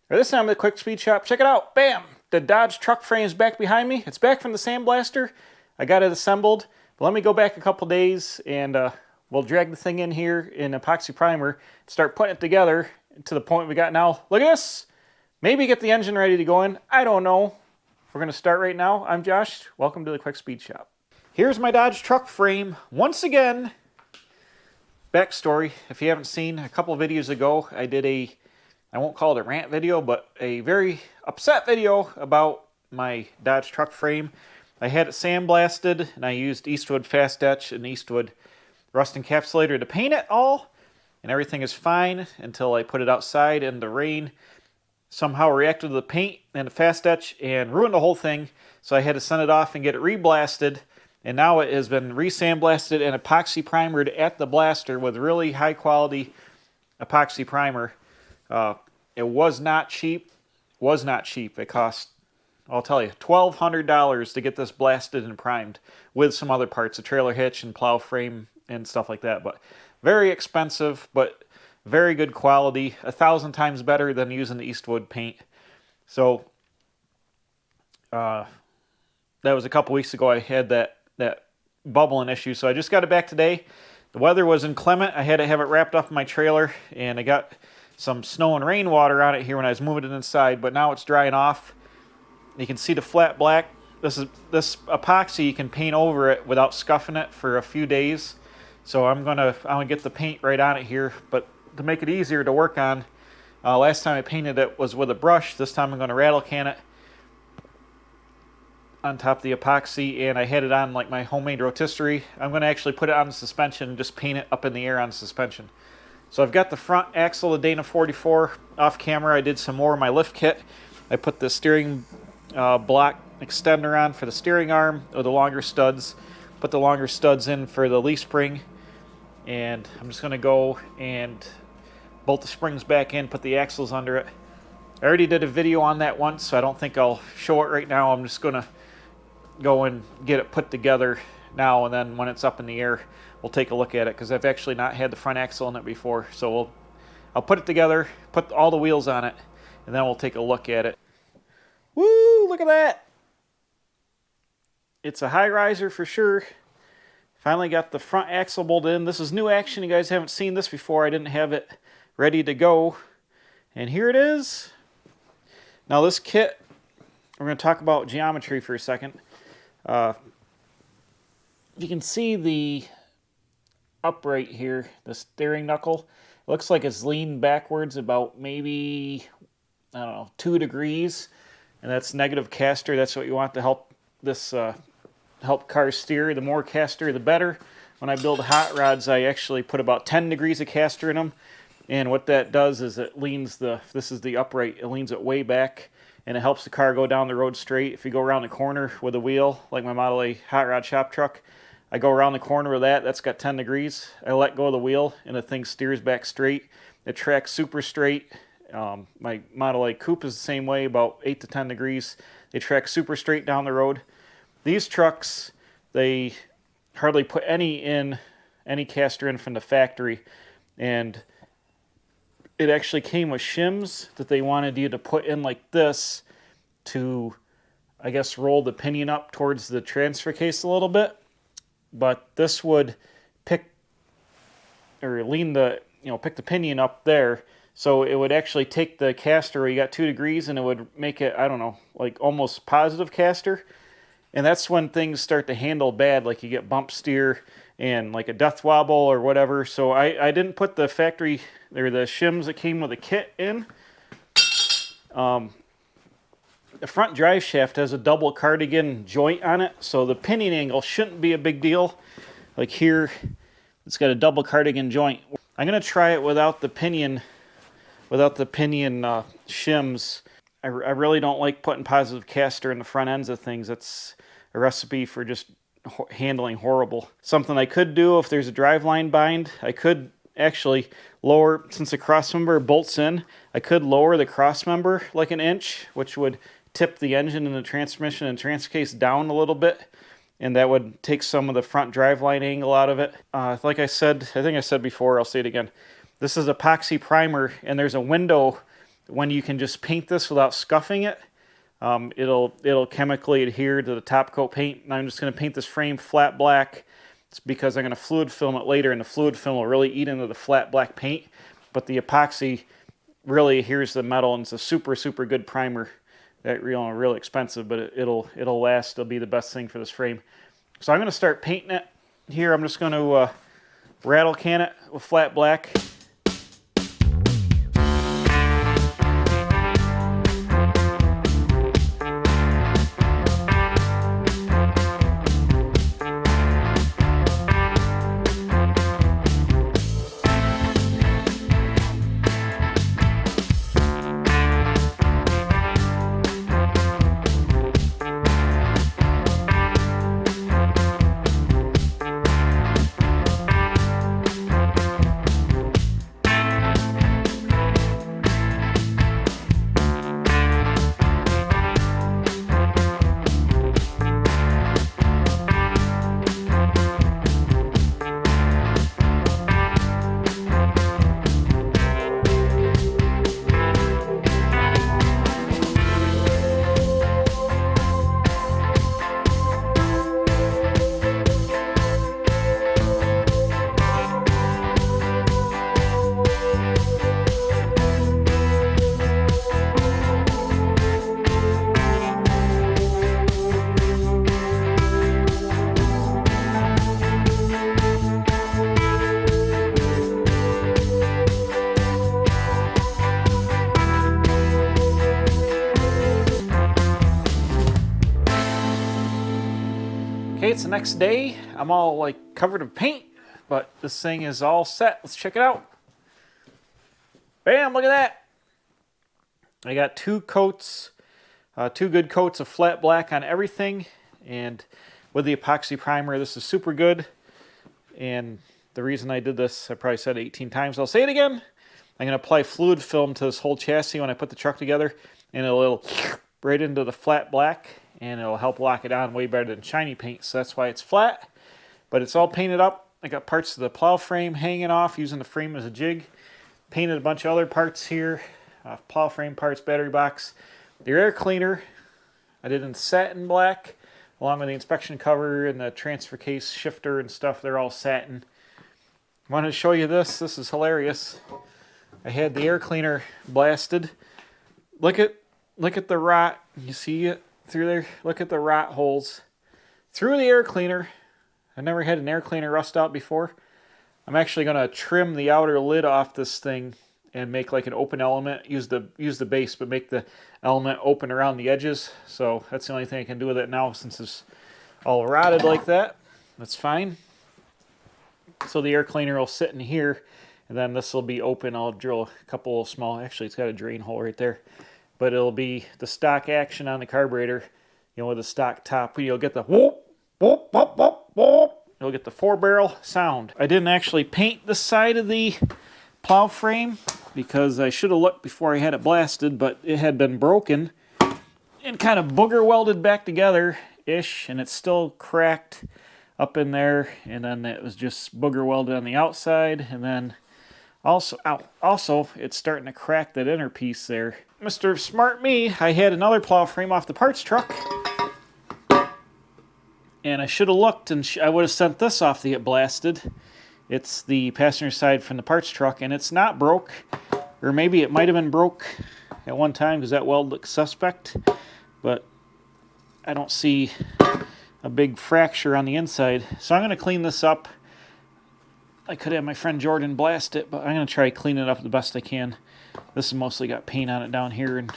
This time at the Quick Speed Shop, check it out, bam! The Dodge truck frame is back behind me. It's back from the sandblaster. I got it assembled, but let me go back a couple days and we'll drag the thing in here in epoxy primer and start putting it together to the point we got now. Look at this! Maybe get the engine ready to go in. I don't know. We're going to start right now. I'm Josh. Welcome to the Quick Speed Shop. Here's my Dodge truck frame once again. Backstory, if you haven't seen, a couple videos ago I did I won't call it a rant video, but a very upset video about my Dodge truck frame. I had it sandblasted and I used Eastwood Fast Etch and Eastwood Rust Encapsulator to paint it all, and everything is fine until I put it outside and the rain somehow reacted to the paint and the Fast Etch and ruined the whole thing. So I had to send it off and get it reblasted, and now it has been re-sandblasted and epoxy primered at the blaster with really high quality epoxy primer. It was not cheap. It cost, I'll tell you, $1,200 to get this blasted and primed with some other parts, a trailer hitch and plow frame and stuff like that. But very expensive, but very good quality, 1,000 times better than using the Eastwood paint. So that was a couple weeks ago. I had that bubbling issue, so I just got it back today. The weather was inclement. I had to have it wrapped up in my trailer, and I got some snow and rainwater on it here when I was moving it inside, but now it's drying off. You can see the flat black. This epoxy, you can paint over it without scuffing it for a few days. So I'm gonna get the paint right on it here, but to make it easier to work on, last time I painted it was with a brush. This time I'm gonna rattle can it on top of the epoxy, and I had it on like my homemade rotisserie. I'm gonna actually put it on the suspension and just paint it up in the air on the suspension. So I've got the front axle of Dana 44 off camera. I did some more of my lift kit. I put the steering block extender on for the steering arm with the longer studs. Put the longer studs in for the leaf spring. And I'm just going to go and bolt the springs back in, put the axles under it. I already did a video on that once, so I don't think I'll show it right now. I'm just going to go and get it put together now, and then when it's up in the air, we'll take a look at it, because I've actually not had the front axle in it before. So I'll put it together, put all the wheels on it, and then we'll take a look at it. Woo, look at that. It's a high riser for sure. Finally got the front axle bolted in. This is new action. You guys haven't seen this before. I didn't have it ready to go. And here it is. Now this kit, we're going to talk about geometry for a second. You can see the upright here, the steering knuckle. It looks like it's leaned backwards about maybe, I don't know, 2 degrees. And that's negative caster. That's what you want to help this help cars steer. The more caster, the better. When I build hot rods, I actually put about 10 degrees of caster in them. And what that does is it leans this is the upright, it leans it way back, and it helps the car go down the road straight. If you go around the corner with a wheel, like my Model A hot rod shop truck, I go around the corner with that's got 10 degrees. I let go of the wheel, and the thing steers back straight. It tracks super straight. My Model A Coupe is the same way, about 8 to 10 degrees. They track super straight down the road. These trucks, they hardly put any caster in from the factory, and it actually came with shims that they wanted you to put in like this to, I guess, roll the pinion up towards the transfer case a little bit. But this would pick the pinion up there. So it would actually take the caster where you got 2 degrees, and it would make it, I don't know, like almost positive caster. And that's when things start to handle bad, like you get bump steer and like a death wobble or whatever. So I didn't put the factory, or the shims that came with the kit in. The front drive shaft has a double cardigan joint on it, so the pinion angle shouldn't be a big deal. Like here, it's got a double cardigan joint. I'm gonna try it without the pinion shims. I really don't like putting positive caster in the front ends of things. It's a recipe for just handling horrible. Something I could do if there's a driveline bind, I could actually lower, since the cross member bolts in, I could lower the cross member like an inch, which would tip the engine and the transmission and transfer case down a little bit, and that would take some of the front driveline angle out of it. Like I said, I think I said before, I'll say it again. This is epoxy primer, and there's a window when you can just paint this without scuffing it, it'll chemically adhere to the top coat paint. And I'm just going to paint this frame flat black. It's because I'm going to fluid film it later, and the fluid film will really eat into the flat black paint. But the epoxy really adheres to the metal, and it's a super, super good primer. That really expensive, but it'll last. It'll be the best thing for this frame. So I'm going to start painting it here. I'm just going to rattle can it with flat black. Okay, it's the next day. I'm all like covered in paint, but this thing is all set. Let's check it out. Bam, look at that. I got two good coats of flat black on everything, and with the epoxy primer, this is super good. And the reason I did this, I probably said it 18 times. I'll say it again. I'm going to apply fluid film to this whole chassis when I put the truck together, and it'll right into the flat black, and it'll help lock it on way better than shiny paint. So that's why it's flat, but it's all painted up. I got parts of the plow frame hanging off, using the frame as a jig. Painted a bunch of other parts here, plow frame parts, battery box. The air cleaner, I did in satin black, along with the inspection cover and the transfer case shifter and stuff. They're all satin. I wanted to show you this. This is hilarious. I had the air cleaner blasted. Look at the rot. You see it through there? Look at the rot holes through the air cleaner. I never had an air cleaner rust out before. I'm actually going to trim the outer lid off this thing and make like an open element. Use the base, but make the element open around the edges. So that's the only thing I can do with it now, since it's all rotted like that. That's fine. So the air cleaner will sit in here, and then this will be open. I'll drill a couple of small, actually it's got a drain hole right there, but it'll be the stock action on the carburetor, you know, with the stock top. You'll get the whoop, whoop, whoop, whoop, whoop. You'll get the 4-barrel sound. I didn't actually paint the side of the plow frame because I should have looked before I had it blasted, but it had been broken and kind of booger welded back together-ish, and it's still cracked up in there, and then it was just booger welded on the outside, and then also it's starting to crack that inner piece there. Mr. Smart Me, I had another plow frame off the parts truck, and I should have looked, and I would have sent this off to get blasted. It's the passenger side from the parts truck, and it's not broke, or maybe it might have been broke at one time because that weld looks suspect, but I don't see a big fracture on the inside. So I'm going to clean this up. I could have my friend Jordan blast it, but I'm going to try to clean it up the best I can. This has mostly got paint on it down here, and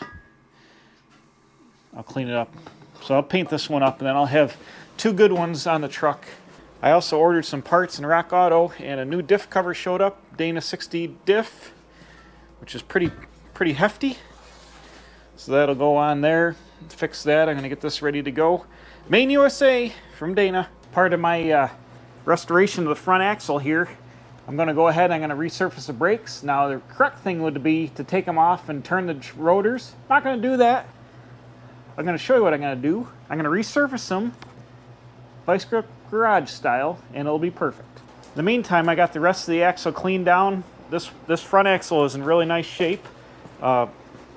I'll clean it up. So I'll paint this one up, and then I'll have two good ones on the truck. I also ordered some parts in Rock Auto, and a new diff cover showed up, Dana 60 diff, which is pretty hefty. So that'll go on there. Fix that. I'm going to get this ready to go. Maine, USA from Dana. Part of my restoration of the front axle here. I'm going to go ahead and I'm going to resurface the brakes. Now the correct thing would be to take them off and turn the rotors. Not going to do that. I'm going to show you what I'm going to do. I'm going to resurface them vice grip garage style, and it'll be perfect. In the meantime, I got the rest of the axle cleaned down. This front axle is in really nice shape.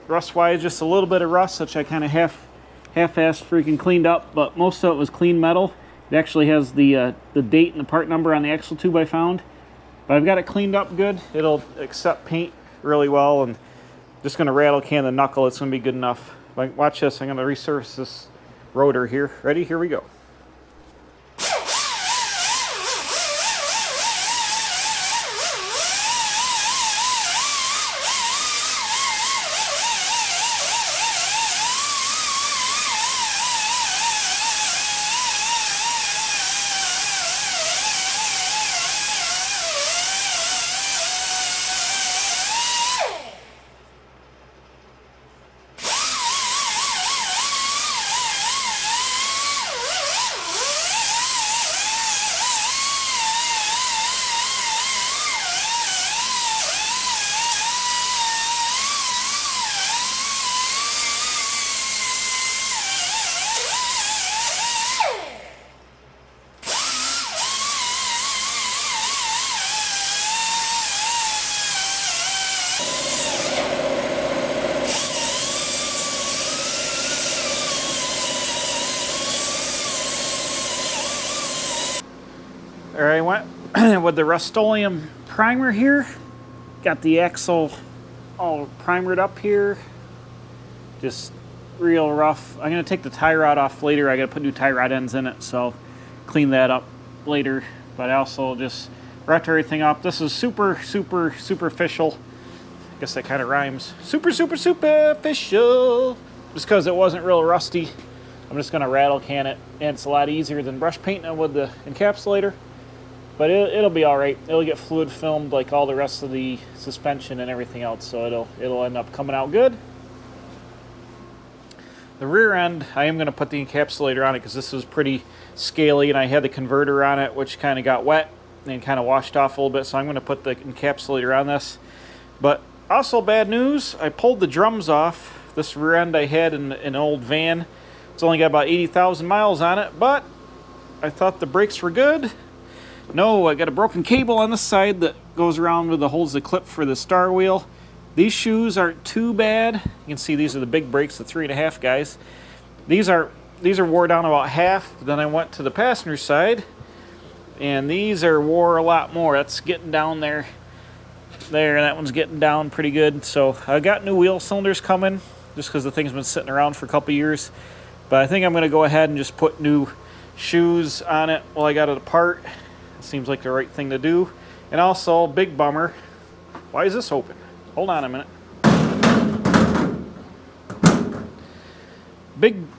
rust-wise, just a little bit of rust, which I kind of half-assed freaking cleaned up, but most of it was clean metal. It actually has the date and the part number on the axle tube I found. But I've got it cleaned up good. It'll accept paint really well, and just going to rattle can the knuckle. It's going to be good enough. Like, watch this. I'm going to resurface this rotor here. Ready? Here we go. There I went with the Rustoleum primer here. Got the axle all primered up here. Just real rough. I'm going to take the tie rod off later. I got to put new tie rod ends in it, so clean that up later. But I also just wrapped everything up. This is superficial. I guess that kind of rhymes. Superficial. Just because it wasn't real rusty. I'm just going to rattle can it. And it's a lot easier than brush painting it with the encapsulator. But it'll be all right. It'll get fluid filmed like all the rest of the suspension and everything else, so it'll end up coming out good. The rear end, I am going to put the encapsulator on it because this is pretty scaly, and I had the converter on it, which kind of got wet and kind of washed off a little bit, so I'm going to put the encapsulator on this. But also bad news, I pulled the drums off. This rear end I had in an old van. It's only got about 80,000 miles on it, but I thought the brakes were good. No, I got a broken cable on the side that goes around with the holds the clip for the star wheel. These shoes aren't too bad. You can see these are the big brakes, the 3.5 guys. These are wore down about half. Then I went to the passenger side, and these are wore a lot more. That's getting down there. There, that one's getting down pretty good. So I got new wheel cylinders coming, just because the thing's been sitting around for a couple years. But I think I'm going to go ahead and just put new shoes on it while I got it apart. Seems like the right thing to do. And also, big bummer. Why is this open? Hold on a minute.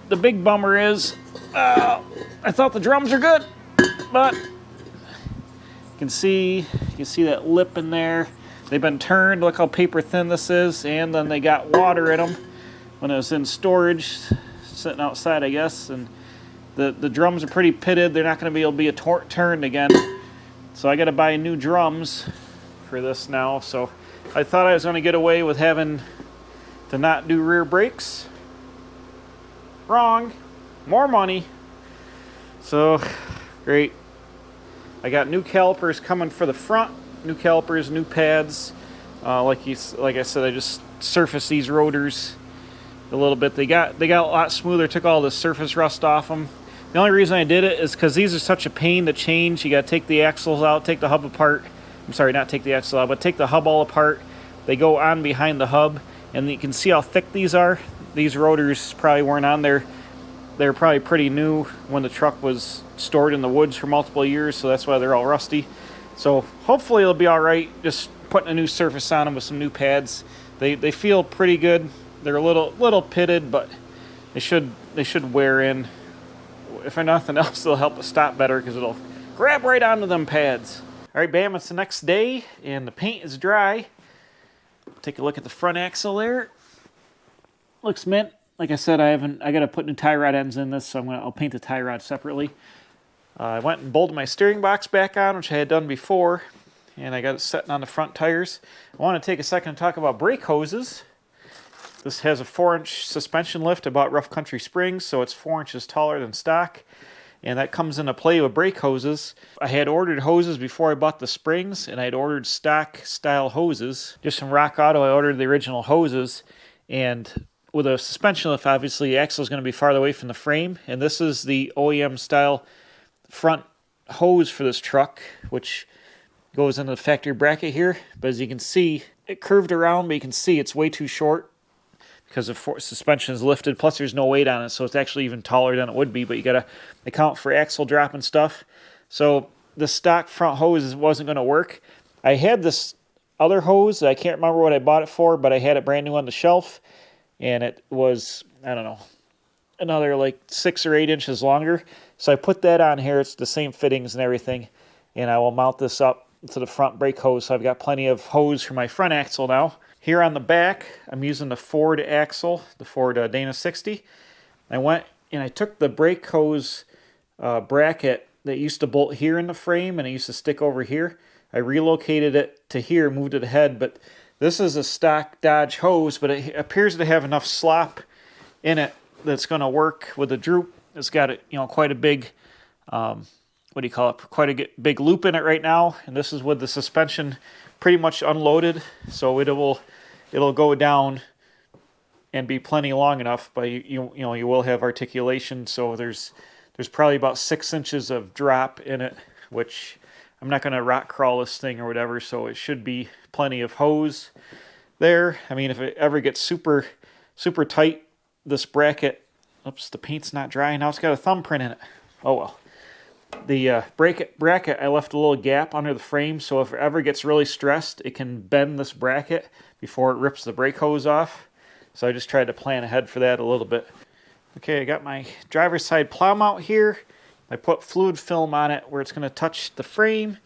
The big bummer is, I thought the drums are good, but you can see that lip in there. They've been turned. Look how paper thin this is, and then they got water in them when it was in storage, sitting outside, I guess. And the drums are pretty pitted. They're not going to be able to be turned again. So I got to buy new drums for this now. So I thought I was going to get away with having to not do rear brakes. Wrong. More money. So great. I got new calipers coming for the front. New calipers, new pads. Like I said, I just surfaced these rotors a little bit. They got a lot smoother. Took all the surface rust off them. The only reason I did it is because these are such a pain to change. You got to take the axles out, take the hub apart. I'm sorry, not take the axle out, but take the hub all apart. They go on behind the hub, and you can see how thick these are. These rotors probably weren't on there. They're probably pretty new when the truck was stored in the woods for multiple years, so that's why they're all rusty. So hopefully it'll be all right. Just putting a new surface on them with some new pads. They feel pretty good. They're a little pitted, but they should wear in. If for nothing else, they'll help it stop better because it'll grab right onto them pads. All right, bam, it's the next day, and the paint is dry. Take a look at the front axle there. Looks mint. Like I said, I got to put new tie rod ends in this, so I'll paint the tie rod separately. I went and bolted my steering box back on, which I had done before, and I got it setting on the front tires. I want to take a second to talk about brake hoses. This has a 4-inch suspension lift. I bought Rough Country Springs, so it's 4 inches taller than stock. And that comes into play with brake hoses. I had ordered hoses before I bought the springs, and I had ordered stock style hoses. Just from Rock Auto, I ordered the original hoses. And with a suspension lift, obviously the axle is going to be farther away from the frame. And this is the OEM style front hose for this truck, which goes into the factory bracket here. But as you can see, it curved around, but you can see it's way too short because the suspension is lifted. Plus there's no weight on it, so it's actually even taller than it would be. But you got to account for axle drop and stuff. So the stock front hose wasn't going to work. I had this other hose. I can't remember what I bought it for, but I had it brand new on the shelf. And it was, I don't know, another like 6 or 8 inches longer. So I put that on here. It's the same fittings and everything. And I will mount this up to the front brake hose. So I've got plenty of hose for my front axle now. Here on the back, I'm using the Ford axle, the Ford Dana 60. I went and I took the brake hose bracket that used to bolt here in the frame and it used to stick over here. I relocated it to here, moved it ahead, but this is a stock Dodge hose, but it appears to have enough slop in it that's going to work with the droop. It's got quite a big, quite a big loop in it right now, and this is with the suspension pretty much unloaded, so it'll go down and be plenty long enough, but you will have articulation. So there's probably about 6 inches of drop in it, which I'm not going to rock crawl this thing or whatever, so it should be plenty of hose there. I mean, if it ever gets super, super tight, this bracket, oops, the paint's not dry. Now it's got a thumbprint in it. Oh, well. The bracket, I left a little gap under the frame, so if it ever gets really stressed, it can bend this bracket before it rips the brake hose off. So I just tried to plan ahead for that a little bit. Okay, I got my driver's side plow mount here. I put fluid film on it where it's going to touch the frame,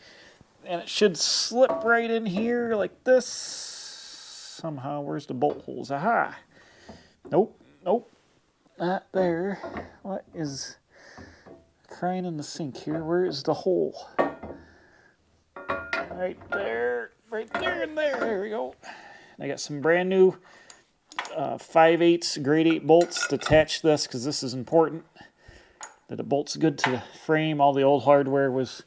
and it should slip right in here like this. Somehow, where's the bolt holes? Aha! Nope, not there. What is crying in the sink here? Where is the hole? Right there and there. There we go. I got some brand new 5/8 grade 8 bolts to attach this because this is important. That it bolts good to the frame. All the old hardware was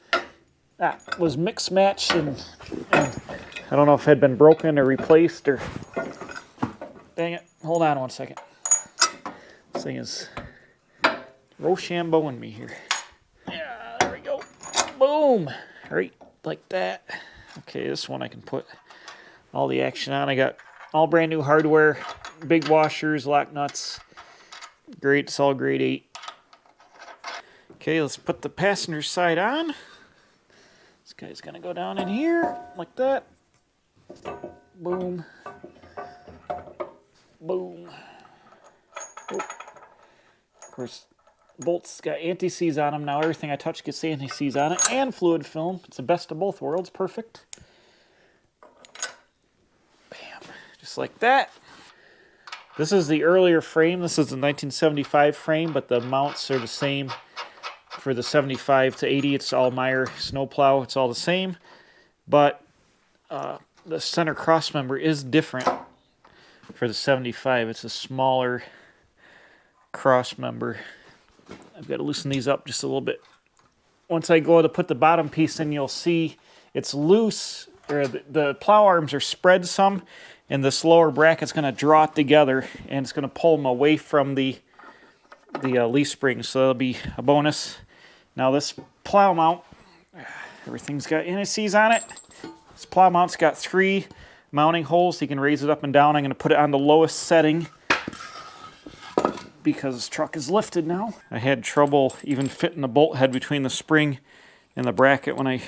mixed matched and I don't know if it had been broken or replaced or... Dang it. Hold on one second. This thing is Rochambeauing me here. Yeah, there we go. Boom! Right like that. Okay, this one I can put all the action on. I got all brand new hardware, big washers, lock nuts. Great, it's all grade 8. Okay, let's put the passenger side on. This guy's gonna go down in here like that. Boom. Boom. Oh. Of course, bolts got anti-seize on them. Now everything I touch gets anti-seize on it and fluid film. It's the best of both worlds. Perfect. Bam. Just like that. This is the earlier frame. This is the 1975 frame, but the mounts are the same. For the 75 to 80, it's all Meyer Snow Plow. It's all the same. But the center cross member is different for the 75. It's a smaller cross member. I've got to loosen these up just a little bit. Once I go to put the bottom piece in, you'll see it's loose, or the plow arms are spread some, and this lower bracket's going to draw it together, and it's going to pull them away from the leaf springs, so that'll be a bonus. Now this plow mount, everything's got anti-seize on it. This plow mount's got 3 mounting holes, so you can raise it up and down. I'm going to put it on the lowest setting because this truck is lifted now. I had trouble even fitting the bolt head between the spring and the bracket when I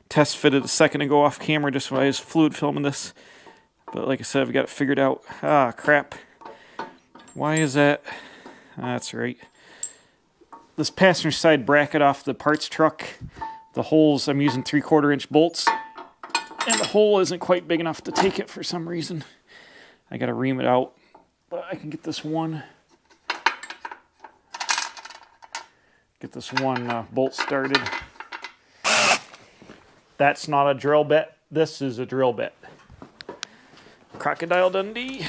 test fitted a second ago off camera just when I was fluid filming this. But like I said, I've got it figured out. Ah, crap. Why is that? That's right. This passenger side bracket off the parts truck, the holes, I'm using 3/4 inch bolts, and the hole isn't quite big enough to take it for some reason. I gotta ream it out, but I can get this one bolt started. That's not a drill bit. This is a drill bit. Crocodile Dundee.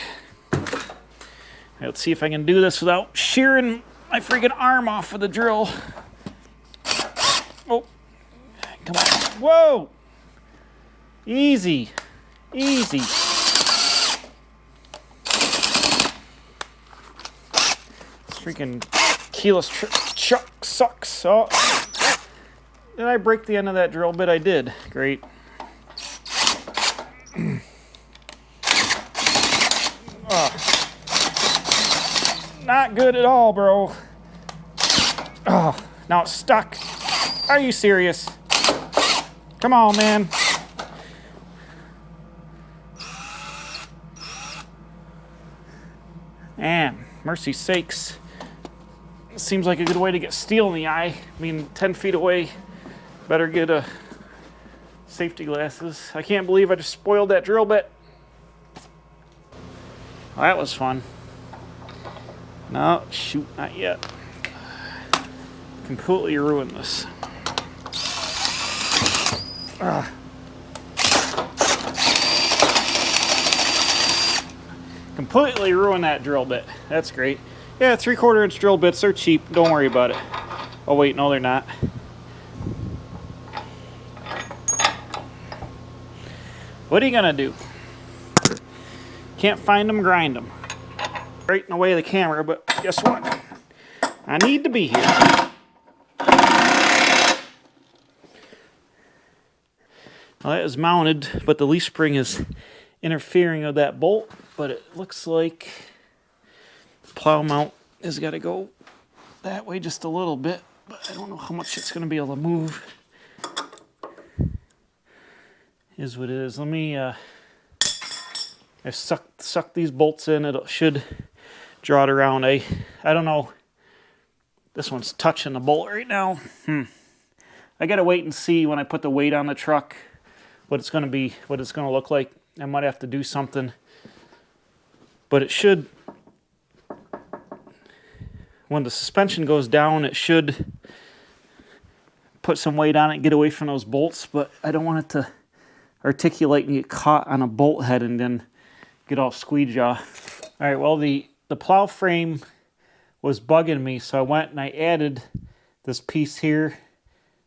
Let's see if I can do this without shearing my freaking arm off with the drill. Oh, come on. Whoa! Easy. Easy. Freaking keyless chuck sucks. Oh, did I break the end of that drill bit? I did. Great. Not good at all, bro. Oh, now it's stuck. Are you serious? Come on, man. Man, mercy sakes. Seems like a good way to get steel in the eye. I mean, 10 feet away. Better get safety glasses. I can't believe I just spoiled that drill bit. Well, that was fun. No, shoot, not yet. Completely ruined this. Completely ruined that drill bit. That's great. Yeah, 3/4 inch drill bits, they're cheap. Don't worry about it. Oh wait, no they're not. What are you gonna do? Can't find them, grind them. Right in the way of the camera, but guess what? I need to be here. Well, that is mounted, but the leaf spring is interfering with that bolt, but it looks like the plow mount has got to go that way just a little bit, but I don't know how much it's going to be able to move. Is what it is. Let me, I suck these bolts in. It should draw it around. I don't know. This one's touching the bolt right now. I got to wait and see when I put the weight on the truck what it's going to be, what it's going to look like. I might have to do something, but it should, when the suspension goes down, it should put some weight on it and get away from those bolts, but I don't want it to articulate and get caught on a bolt head and then get all squeegee off. All right, well, the plow frame was bugging me, so I went and I added this piece here.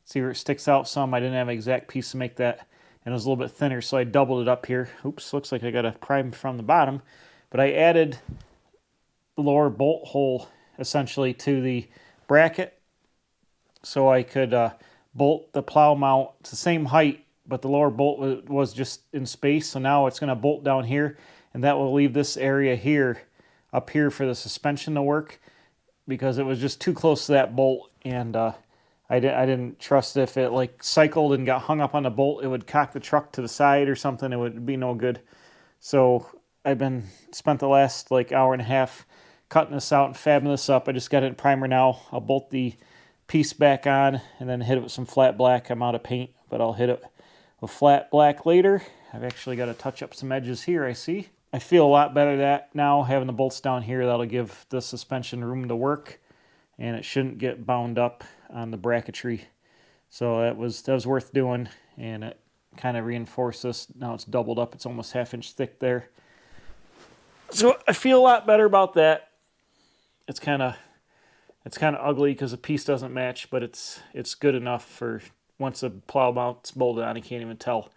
See where it sticks out some? I didn't have an exact piece to make that, and it was a little bit thinner, so I doubled it up here. Oops, looks like I got a prime from the bottom, but I added the lower bolt hole essentially to the bracket so I could bolt the plow mount. It's the same height, but the lower bolt was just in space, so now it's going to bolt down here, and that will leave this area here, up here, for the suspension to work, because it was just too close to that bolt, and I didn't trust if it like cycled and got hung up on the bolt, it would cock the truck to the side or something. It would be no good. So I've spent the last like hour and a half cutting this out and fabbing this up. I just got it in primer now. I'll bolt the piece back on and then hit it with some flat black. I'm out of paint, but I'll hit it with flat black later. I've actually got to touch up some edges here, I see. I feel a lot better that now, having the bolts down here. That'll give the suspension room to work, and it shouldn't get bound up on the bracketry. So that was worth doing, and it kind of reinforced this. Now it's doubled up. It's almost 1/2 inch thick there. So I feel a lot better about that. It's kind of ugly because the piece doesn't match, but it's good enough for once the plow mount's bolted on, you can't even tell.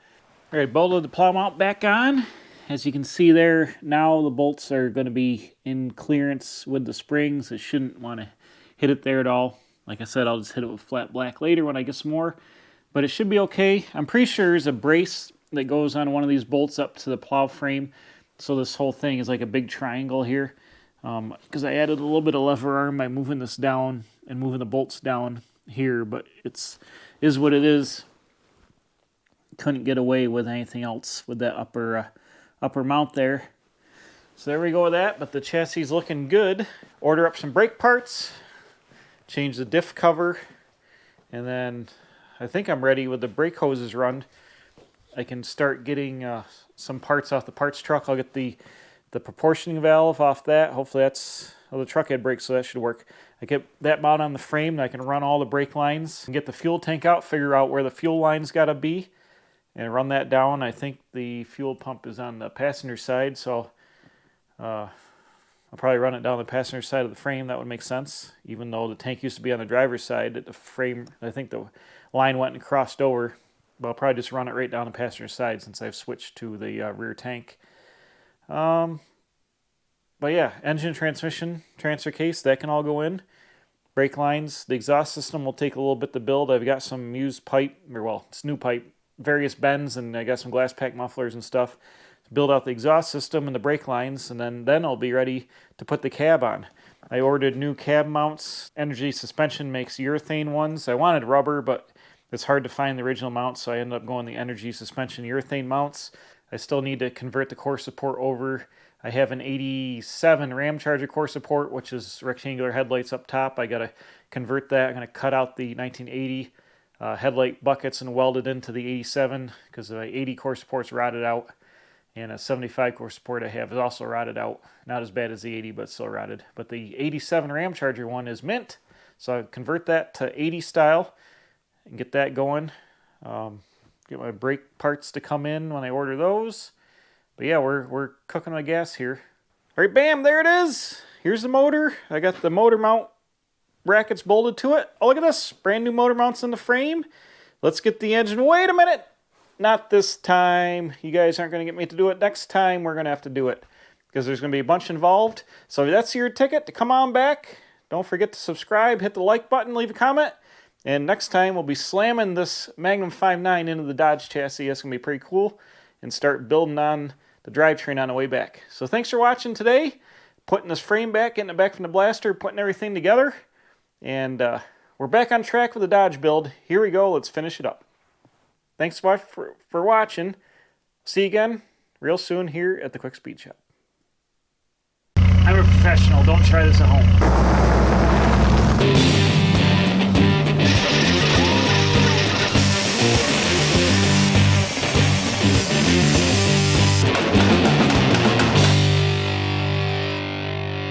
All right, bolted the plow mount back on. As you can see there, now the bolts are going to be in clearance with the springs. It shouldn't want to hit it there at all. Like I said, I'll just hit it with flat black later when I get some more. But it should be okay. I'm pretty sure there's a brace that goes on one of these bolts up to the plow frame. So this whole thing is like a big triangle here. Because I added a little bit of lever arm by moving this down and moving the bolts down here. But is what it is. Couldn't get away with anything else with that upper mount there. So there we go with that, but the chassis is looking good. Order up some brake parts, change the diff cover, and then I think I'm ready with the brake hoses run. I can start getting some parts off the parts truck. I'll get the proportioning valve off that. Hopefully that's, well, the truck had brakes, so that should work. I get that mount on the frame, and I can run all the brake lines and get the fuel tank out, figure out where the fuel line's got to be, and run that down. I think the fuel pump is on the passenger side, so I'll probably run it down the passenger side of the frame. That would make sense, even though the tank used to be on the driver's side. The frame, I think the line went and crossed over, but I'll probably just run it right down the passenger side since I've switched to the rear tank. But yeah, engine, transmission, transfer case, that can all go in. Brake lines, the exhaust system will take a little bit to build. I've got some used pipe, or well, it's new pipe, various bends, and I got some glass pack mufflers and stuff to build out the exhaust system and the brake lines, and then I'll be ready to put the cab on. I ordered new cab mounts. Energy Suspension makes urethane ones. I wanted rubber, but it's hard to find the original mounts, so I ended up going the Energy Suspension urethane mounts. I still need to convert the core support over. I have an 87 Ram Charger core support, which is rectangular headlights up top. I got to convert that. I'm going to cut out the 1980 headlight buckets and weld it into the 87 because the 80 core support's rotted out. And a 75 core support I have is also rotted out. Not as bad as the 80, but still rotted. But the 87 Ram Charger one is mint. So I'll convert that to 80 style and get that going. Get my brake parts to come in when I order those. But yeah, we're cooking with gas here. All right, bam, there it is. Here's the motor. I got the motor mount brackets bolted to it. Oh, look at this. Brand new motor mounts in the frame. Let's get the engine. Wait a minute. Not this time. You guys aren't going to get me to do it. Next time, we're going to have to do it because there's going to be a bunch involved. So that's your ticket to come on back. Don't forget to subscribe, hit the like button, leave a comment. And next time, we'll be slamming this Magnum 5.9 into the Dodge chassis. That's going to be pretty cool. And start building on the drivetrain on the way back. So thanks for watching today. Putting this frame back, getting it back from the blaster, putting everything together. And we're back on track with the Dodge build. Here we go. Let's finish it up. Thanks for watching. See you again real soon here at the Quick Speed Shop. I'm a professional. Don't try this at home.